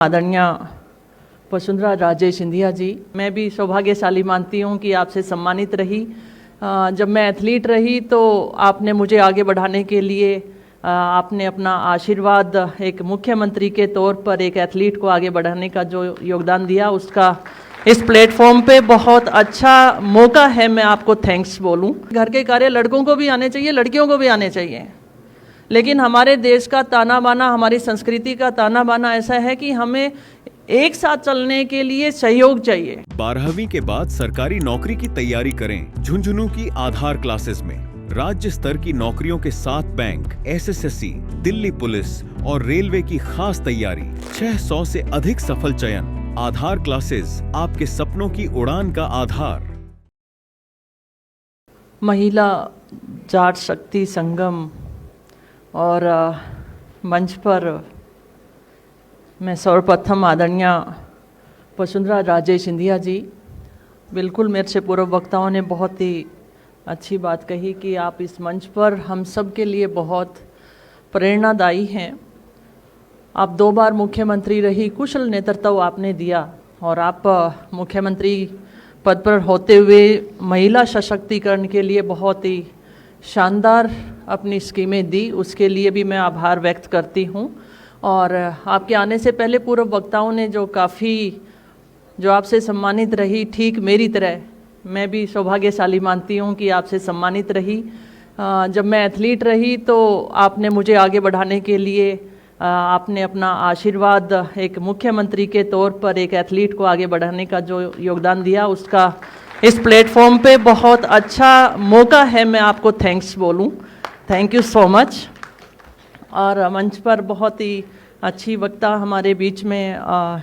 आदरणीय वसुंधरा राजे सिंधिया जी, मैं भी सौभाग्यशाली मानती हूँ कि आपसे सम्मानित रही। जब मैं एथलीट रही तो आपने मुझे आगे बढ़ाने के लिए आपने अपना आशीर्वाद एक मुख्यमंत्री के तौर पर एक एथलीट को आगे बढ़ाने का जो योगदान दिया, उसका इस प्लेटफॉर्म पे बहुत अच्छा मौका है मैं आपको थैंक्स बोलूँ। घर के कार्य लड़कों को भी आने चाहिए, लड़कियों को भी आने चाहिए, लेकिन हमारे देश का ताना बाना, हमारी संस्कृति का ताना बाना ऐसा है कि हमें एक साथ चलने के लिए सहयोग चाहिए। 12वीं के बाद सरकारी नौकरी की तैयारी करें। झुंझुनू की आधार क्लासेस में राज्य स्तर की नौकरियों के साथ बैंक, SSSC, दिल्ली पुलिस और रेलवे की खास तैयारी। 600 से अधिक सफल चयन। आधार क्लासेस, आपके सपनों की उड़ान का आधार। महिला जाट शक्ति संगम और मंच पर मैं सर्वप्रथम आदरणीय वसुंधरा राजे सिंधिया जी, बिल्कुल मेरे से पूर्व वक्ताओं ने बहुत ही अच्छी बात कही कि आप इस मंच पर हम सब के लिए बहुत प्रेरणादायी हैं। आप 2 बार मुख्यमंत्री रही, कुशल नेतृत्व आपने दिया और आप मुख्यमंत्री पद पर होते हुए महिला सशक्तिकरण के लिए बहुत ही शानदार अपनी स्कीमें दी, उसके लिए भी मैं आभार व्यक्त करती हूँ। और आपके आने से पहले पूर्व वक्ताओं ने जो आपसे सम्मानित रही, ठीक मेरी तरह मैं भी सौभाग्यशाली मानती हूँ कि आपसे सम्मानित रही। जब मैं एथलीट रही तो आपने मुझे आगे बढ़ाने के लिए आपने अपना आशीर्वाद एक मुख्यमंत्री के तौर पर एक एथलीट को आगे बढ़ाने का जो योगदान दिया, उसका इस प्लेटफॉर्म पे बहुत अच्छा मौका है मैं आपको थैंक्स बोलूं। Thank you so much. और मंच पर बहुत ही अच्छी वक्ता हमारे बीच में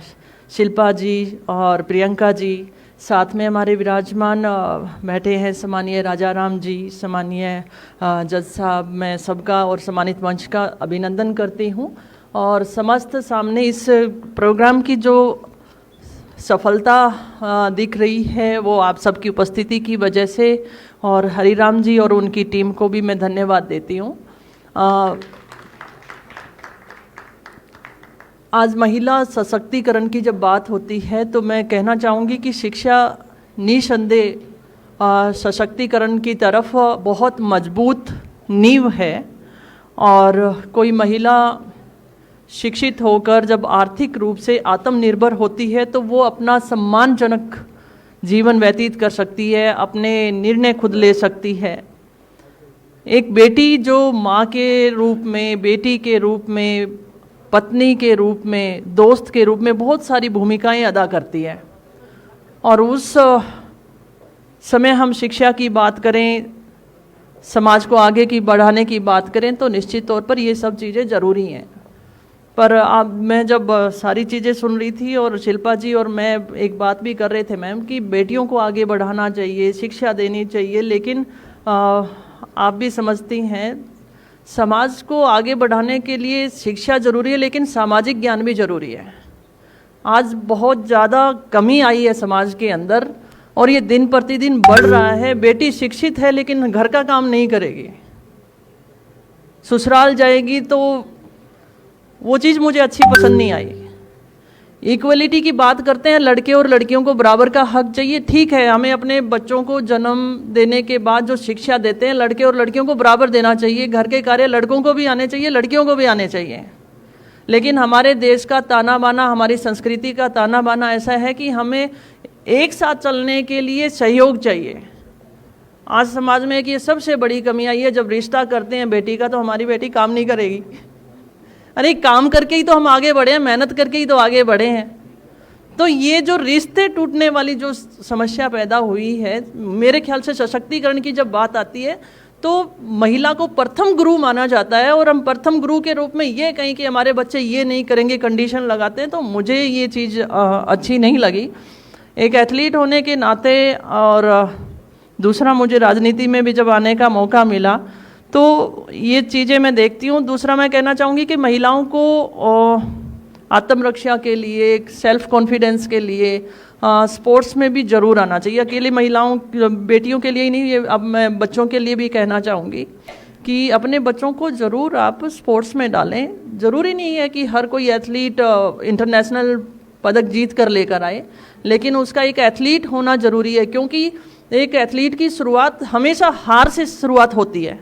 शिल्पा जी और प्रियंका जी, साथ में हमारे विराजमान बैठे हैं सम्मानीय राजाराम जी, सम्मानीय जज साहब, मैं सबका और सम्मानित मंच का अभिनंदन करती हूँ। और समस्त सामने इस प्रोग्राम की जो सफलता दिख रही है वो आप सबकी उपस्थिति की वजह से, और हरिराम जी और उनकी टीम को भी मैं धन्यवाद देती हूँ। आज महिला सशक्तिकरण की जब बात होती है तो मैं कहना चाहूँगी कि शिक्षा निसंदेह सशक्तिकरण की तरफ बहुत मजबूत नींव है। और कोई महिला शिक्षित होकर जब आर्थिक रूप से आत्मनिर्भर होती है तो वो अपना सम्मानजनक जीवन व्यतीत कर सकती है, अपने निर्णय खुद ले सकती है। एक बेटी जो माँ के रूप में, बेटी के रूप में, पत्नी के रूप में, दोस्त के रूप में बहुत सारी भूमिकाएं अदा करती है, और उस समय हम शिक्षा की बात करें, समाज को आगे की बढ़ाने की बात करें तो निश्चित तौर पर ये सब चीज़ें ज़रूरी हैं। पर अब मैं जब सारी चीज़ें सुन रही थी और शिल्पा जी और मैं एक बात भी कर रहे थे मैम कि बेटियों को आगे बढ़ाना चाहिए, शिक्षा देनी चाहिए, लेकिन आप भी समझती हैं समाज को आगे बढ़ाने के लिए शिक्षा जरूरी है, लेकिन सामाजिक ज्ञान भी जरूरी है। आज बहुत ज़्यादा कमी आई है समाज के अंदर और ये दिन प्रतिदिन बढ़ रहा है। बेटी शिक्षित है लेकिन घर का काम नहीं करेगी, ससुराल जाएगी, तो वो चीज़ मुझे अच्छी पसंद नहीं आई। इक्वलिटी की बात करते हैं, लड़के और लड़कियों को बराबर का हक चाहिए, ठीक है, हमें अपने बच्चों को जन्म देने के बाद जो शिक्षा देते हैं लड़के और लड़कियों को बराबर देना चाहिए। घर के कार्य लड़कों को भी आने चाहिए, लड़कियों को भी आने चाहिए, लेकिन हमारे देश का ताना बाना, हमारी संस्कृति का ताना बाना ऐसा है कि हमें एक साथ चलने के लिए सहयोग चाहिए। आज समाज में एक ये सबसे बड़ी कमी आई है, जब रिश्ता करते हैं बेटी का तो हमारी बेटी काम नहीं करेगी। अरे काम करके ही तो हम आगे बढ़े हैं, मेहनत करके ही तो आगे बढ़े हैं। तो ये जो रिश्ते टूटने वाली जो समस्या पैदा हुई है, मेरे ख्याल से सशक्तिकरण की जब बात आती है तो महिला को प्रथम गुरु माना जाता है, और हम प्रथम गुरु के रूप में ये कहें कि हमारे बच्चे ये नहीं करेंगे, कंडीशन लगाते हैं, तो मुझे ये चीज़ अच्छी नहीं लगी एक एथलीट होने के नाते। और दूसरा, मुझे राजनीति में भी जब आने का मौका मिला तो ये चीज़ें मैं देखती हूँ। दूसरा, मैं कहना चाहूँगी कि महिलाओं को आत्मरक्षा के लिए, सेल्फ कॉन्फिडेंस के लिए स्पोर्ट्स में भी ज़रूर आना चाहिए। अकेली महिलाओं, बेटियों के लिए ही नहीं, ये अब मैं बच्चों के लिए भी कहना चाहूँगी कि अपने बच्चों को ज़रूर आप स्पोर्ट्स में डालें। ज़रूरी नहीं है कि हर कोई एथलीट इंटरनेशनल पदक जीत कर लेकर आए, लेकिन उसका एक एथलीट होना ज़रूरी है, क्योंकि एक एथलीट की शुरुआत हमेशा हार से शुरुआत होती है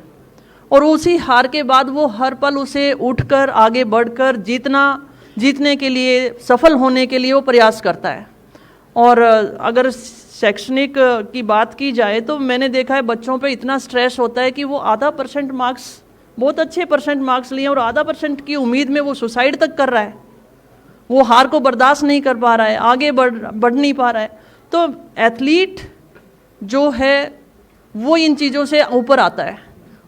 और उसी हार के बाद वो हर पल उसे उठकर आगे बढ़कर जीतने के लिए, सफल होने के लिए वो प्रयास करता है। और अगर शैक्षणिक की बात की जाए तो मैंने देखा है बच्चों पे इतना स्ट्रेस होता है कि वो आधा % मार्क्स, बहुत अच्छे % मार्क्स लिए और आधा % की उम्मीद में वो सुसाइड तक कर रहा है। वो हार को बर्दाश्त नहीं कर पा रहा है, आगे बढ़ नहीं पा रहा है। तो एथलीट जो है वो इन चीज़ों से ऊपर आता है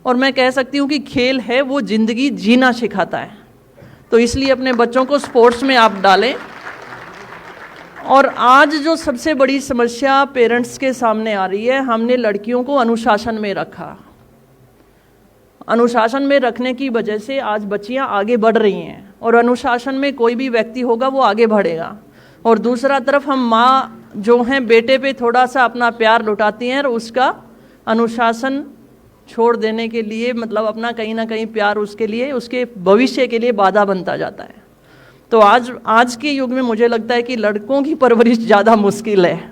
और मैं कह सकती हूँ कि खेल है वो ज़िंदगी जीना सिखाता है। तो इसलिए अपने बच्चों को स्पोर्ट्स में आप डालें। और आज जो सबसे बड़ी समस्या पेरेंट्स के सामने आ रही है, हमने लड़कियों को अनुशासन में रखा। अनुशासन में रखने की वजह से आज बच्चियां आगे बढ़ रही हैं और अनुशासन में कोई भी व्यक्ति होगा वो आगे बढ़ेगा। और दूसरा तरफ हम माँ जो हैं बेटे पे थोड़ा सा अपना प्यार लुटाती हैं और उसका अनुशासन छोड़ देने के लिए, मतलब अपना कहीं ना कहीं प्यार उसके लिए, उसके भविष्य के लिए बाधा बनता जाता है। तो आज के युग में मुझे लगता है कि लड़कों की परवरिश ज़्यादा मुश्किल है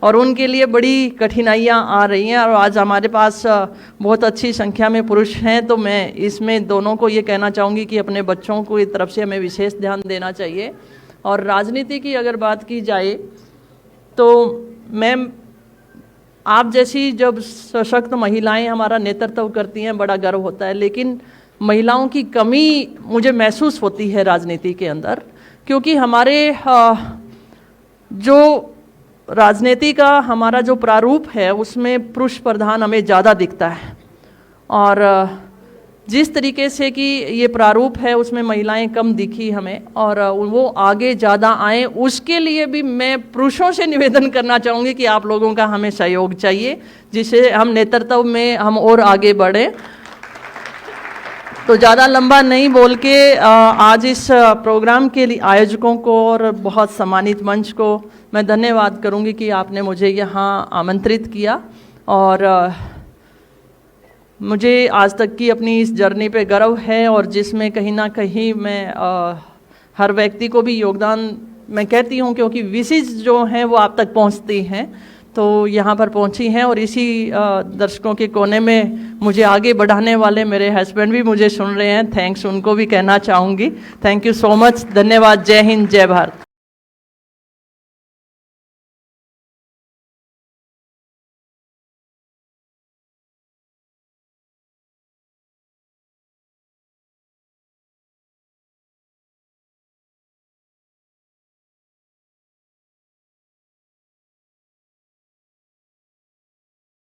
और उनके लिए बड़ी कठिनाइयाँ आ रही हैं। और आज हमारे पास बहुत अच्छी संख्या में पुरुष हैं, तो मैं इसमें दोनों को ये कहना चाहूँगी कि अपने बच्चों को इस तरफ से हमें विशेष ध्यान देना चाहिए। और राजनीति की अगर बात की जाए तो मैं, आप जैसी जब सशक्त महिलाएं हमारा नेतृत्व करती हैं बड़ा गर्व होता है, लेकिन महिलाओं की कमी मुझे महसूस होती है राजनीति के अंदर, क्योंकि हमारे जो राजनीति का हमारा जो प्रारूप है उसमें पुरुष प्रधान हमें ज़्यादा दिखता है। और जिस तरीके से कि ये प्रारूप है उसमें महिलाएं कम दिखी हमें और वो आगे ज़्यादा आएँ, उसके लिए भी मैं पुरुषों से निवेदन करना चाहूँगी कि आप लोगों का हमें सहयोग चाहिए, जिससे हम नेतृत्व में हम और आगे बढ़ें। तो ज़्यादा लंबा नहीं बोल के आज इस प्रोग्राम के लिए आयोजकों को और बहुत सम्मानित मंच को मैं धन्यवाद करूंगी कि आपने मुझे यहाँ आमंत्रित किया। और मुझे आज तक की अपनी इस जर्नी पे गर्व है और जिसमें कहीं ना कहीं मैं हर व्यक्ति को भी योगदान मैं कहती हूँ, क्योंकि विशेष जो हैं वो आप तक पहुँचती हैं, तो यहाँ पर पहुँची हैं। और इसी दर्शकों के कोने में मुझे आगे बढ़ाने वाले मेरे हस्बैंड भी मुझे सुन रहे हैं, थैंक्स उनको भी कहना चाहूँगी। थैंक यू सो मच, धन्यवाद। जय हिंद, जय भारत।